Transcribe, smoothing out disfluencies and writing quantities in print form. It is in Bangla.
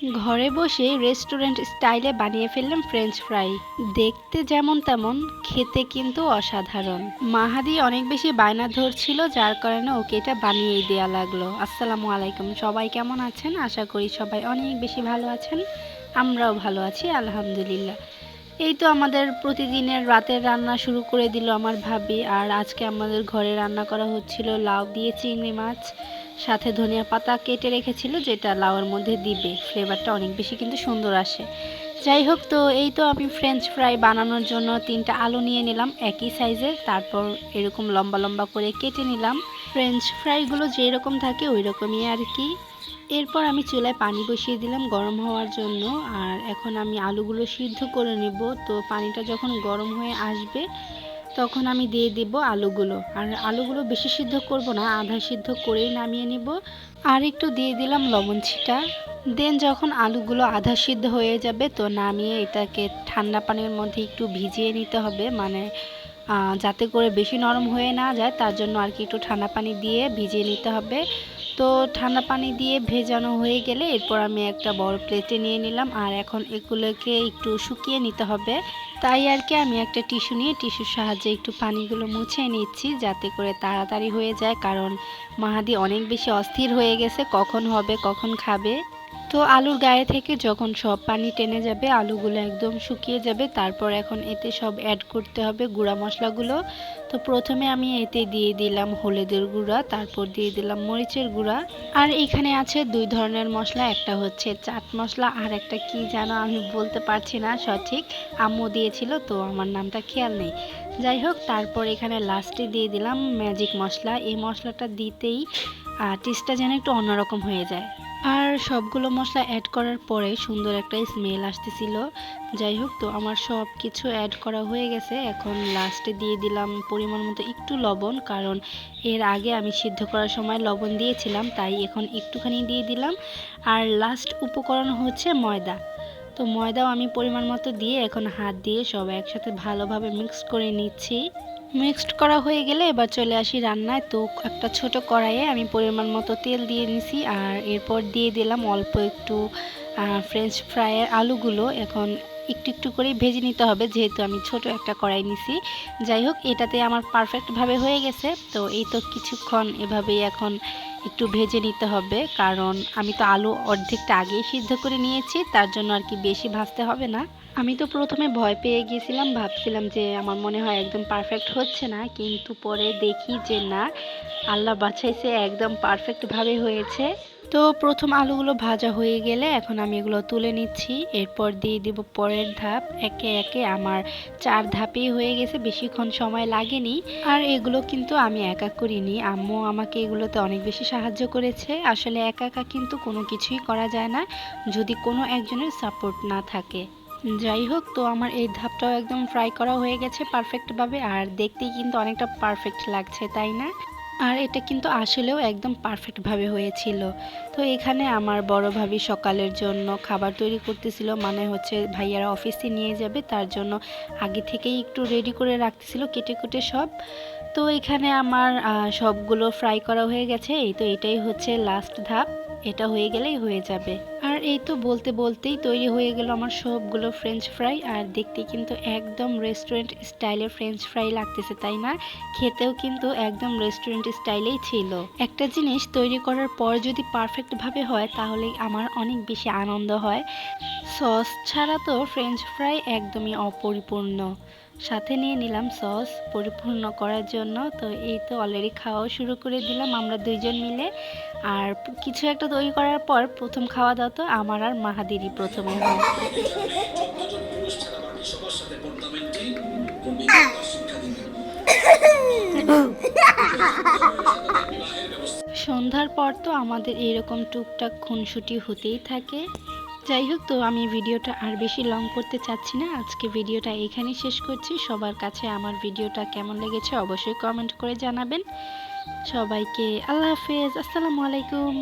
ঘরে বসে রেস্টুরেন্ট স্টাইলে বানিয়ে ফেললাম ফ্রেঞ্চ ফ্রাই। দেখতে যেমন তেমন, খেতে কিন্তু অসাধারণ। মাহাদি অনেক বেশি বায়না ধরছিল, যার কারণে ওকে এটা বানিয়েই দেওয়া লাগলো। আসসালামু আলাইকুম, সবাই কেমন আছেন? আশা করি সবাই অনেক বেশি ভালো আছেন। আমরাও ভালো আছি আলহামদুলিল্লাহ। এই তো আমাদের প্রতিদিনের রাতের রান্না শুরু করে দিল আমার ভাবি। আর আজকে আমাদের ঘরে রান্না করা হচ্ছিল লাউ দিয়ে চিংড়ি মাছ, সাথে ধনিয়া পাতা কেটে রেখেছিল, যেটা লাউয়ের মধ্যে দিবে, ফ্লেভারটা অনেক বেশি কিন্তু সুন্দর আসে। যাই হোক, তো এই তো আমি ফ্রেঞ্চ ফ্রাই বানানোর জন্য 3টা আলু নিয়ে নিলাম একই সাইজের, তারপর এরকম লম্বা লম্বা করে কেটে নিলাম। ফ্রেঞ্চ ফ্রাইগুলো যেই রকম থাকে ওই রকমই আর কি। এরপর আমি চুলায় পানি বসিয়ে দিলাম গরম হওয়ার জন্য। আর এখন আমি আলুগুলো সিদ্ধ করে নেব। তো পানিটা যখন গরম হয়ে আসবে তখন আমি দিয়ে দেব আলুগুলো। আর আলুগুলো বেশি সিদ্ধ করব না, আধা সিদ্ধ করেই নামিয়ে নেব। আর একটু দিয়ে দিলাম লবণ ছিটা। দেন যখন আলুগুলো আধা সিদ্ধ হয়ে যাবে তো নামিয়ে এটাকে ঠান্ডা পানির মধ্যে একটু ভিজিয়ে নিতে হবে, মানে যাতে করে বেশি নরম হয়ে না যায়, তার জন্য আর কি একটু ঠান্ডা পানি দিয়ে ভিজিয়ে নিতে হবে। তো ঠান্ডা পানি দিয়ে ভেজানো হয়ে গেলে এরপর আমি একটা বড় প্লেটে নিয়ে নিলাম। আর এখন এগুলোকে একটু শুকিয়ে নিতে হবে, তাই আর কি আমি একটা টিস্যু নিয়ে টিস্যুর সাহায্যে একটু পানিগুলো মুছে নিচ্ছি, যাতে করে তাড়াতাড়ি হয়ে যায়। কারণ মাহাদি অনেক বেশি অস্থির হয়ে গেছে, কখন হবে কখন খাবে। তো আলুর গায়ে থেকে যখন সব পানি টেনে যাবে, আলুগুলো একদম শুকিয়ে যাবে, তারপর এখন এতে সব অ্যাড করতে হবে গুঁড়া মশলাগুলো। তো প্রথমে আমি এতে দিয়ে দিলাম হলুদের গুঁড়া, তারপর দিয়ে দিলাম মরিচের গুঁড়া। আর এখানে আছে 2 ধরনের মশলা, একটা হচ্ছে চাট মশলা আর একটা কি যেন আমি বলতে পারছি না সঠিক, আম্মু দিয়েছিল তো আমার নামটা খেয়াল নেই। যাই হোক, তারপর এখানে লাস্টে দিয়ে দিলাম ম্যাজিক মশলা। এই মশলাটা দিতেই টেস্টটা যেন একটু অন্যরকম হয়ে যায়। আর সবগুলো মশলা অ্যাড করার পরে সুন্দর একটা স্মেল আসতেছিল। যাই হোক, তো আমার সব কিছু অ্যাড করা হয়ে গেছে। এখন লাস্টে দিয়ে দিলাম পরিমাণ মতো একটু লবণ, কারণ এর আগে আমি সিদ্ধ করার সময় লবণ দিয়েছিলাম, তাই এখন একটুখানি দিয়ে দিলাম। আর লাস্ট উপকরণ হচ্ছে ময়দা। তো ময়দাও আমি পরিমাণ মতো দিয়ে এখন হাত দিয়ে সব একসাথে ভালোভাবে মিক্স করে নিচ্ছি। মিক্সড করা হয়ে গেলে এবার চলে আসি রান্নায়। তো একটা ছোট কড়াইয়ে আমি পরিমাণ মতো তেল দিয়ে নিছি, আর এরপর দিয়ে দিলাম অল্প একটু ফ্রেঞ্চ ফ্রাইয়ের আলুগুলো। এখন একটু একটু করে ভেজে নিতে হবে, যেহেতু আমি ছোট একটা কড়াই নিছি। যাই হোক, এটাতে আমার পারফেক্টভাবে হয়ে গেছে। তো এই তো কিছুক্ষণ এভাবেই এখন একটু ভেজে নিতে হবে, কারণ আমি তো আলু অর্ধেকটা আগেই সিদ্ধ করে নিয়েছি, তার জন্য আর কি বেশি ভাজতে হবে না। আমি তো প্রথমে ভয় পেয়ে গিয়েছিলাম, ভাবছিলাম যে আমার মনে হয় একদম পারফেক্ট হচ্ছে না, কিন্তু পরে দেখি যে না, আল্লাহ বাঁচাইছে, একদম পারফেক্টভাবে হয়েছে। তো প্রথম আলুগুলো ভাজা হয়ে গেলে এখন আমি এগুলো তুলে নিচ্ছি। এরপর দিয়ে দিব পরের ধাপ। একে একে আমার 4 ধাপেই হয়ে গেছে, বেশিক্ষণ সময় লাগেনি। আর এগুলো কিন্তু আমি একা করিনি, আম্মু আমাকে এগুলোতে অনেক বেশি সাহায্য করেছে। আসলে একা একা কিন্তু কোনো কিছুই করা যায় না যদি কোনো একজনের সাপোর্ট না থাকে। যাই হোক, তো আমার এই ধাপটাও একদম ফ্রাই করা হয়ে গেছে পারফেক্টভাবে, আর দেখতেই কিন্তু অনেকটা পারফেক্ট লাগছে, তাই না? আর এটা কিন্তু আসলেও একদম পারফেক্টভাবে হয়েছিল। তো এখানে আমার বড় ভাবি সকালের জন্য খাবার তৈরি করতেছিল, মানে হচ্ছে ভাইয়ারা অফিসে নিয়ে যাবে, তার জন্য আগে থেকেই একটু রেডি করে রাখতেছিল কেটে কুটে সব। তো এখানে আমার সবগুলো ফ্রাই করা হয়ে গেছে। এই তো এটাই হচ্ছে লাস্ট ধাপ, এটা হয়ে গেলেই হয়ে যাবে। আর এই তো বলতে বলতেই তৈরি হয়ে গেল আমার সবগুলো ফ্রেঞ্চ ফ্রাই। আর দেখতে কিন্তু একদম রেস্টুরেন্ট স্টাইলের ফ্রেঞ্চ ফ্রাই লাগতেছে, তাই না? খেতেও কিন্তু একদম রেস্টুরেন্ট স্টাইলেই ছিল। একটা জিনিস তৈরি করার পর যদি পারফেক্টভাবে হয় তাহলে আমার অনেক বেশি আনন্দ হয়। সস ছাড়া তো ফ্রেঞ্চ ফ্রাই একদমই অপরিপূর্ণ। সাথে নিয়ে নিলাম সস পরিপূর্ণ করার জন্য। তো এই তো অলরেডি খাওয়াও শুরু করে দিলাম আমরা 2জন মিলে। আর কিছু একটা তৈরি করার পর প্রথম খাওয়া দাওয়া তো আমার আর মাহাদিরই প্রথমে হয়। সন্ধ্যার পর তো আমাদের এরকম টুকটাক খুনসুটি হতেই থাকে। যাই হোক, তো আমি ভিডিওটা আর বেশি লং করতে চাচ্ছি না, আজকে ভিডিওটা এখানেই শেষ করছি। সবার কাছে আমার ভিডিওটা কেমন লেগেছে অবশ্যই কমেন্ট করে জানাবেন। সবাইকে আল্লাহ হাফেজ, আসসালামু আলাইকুম।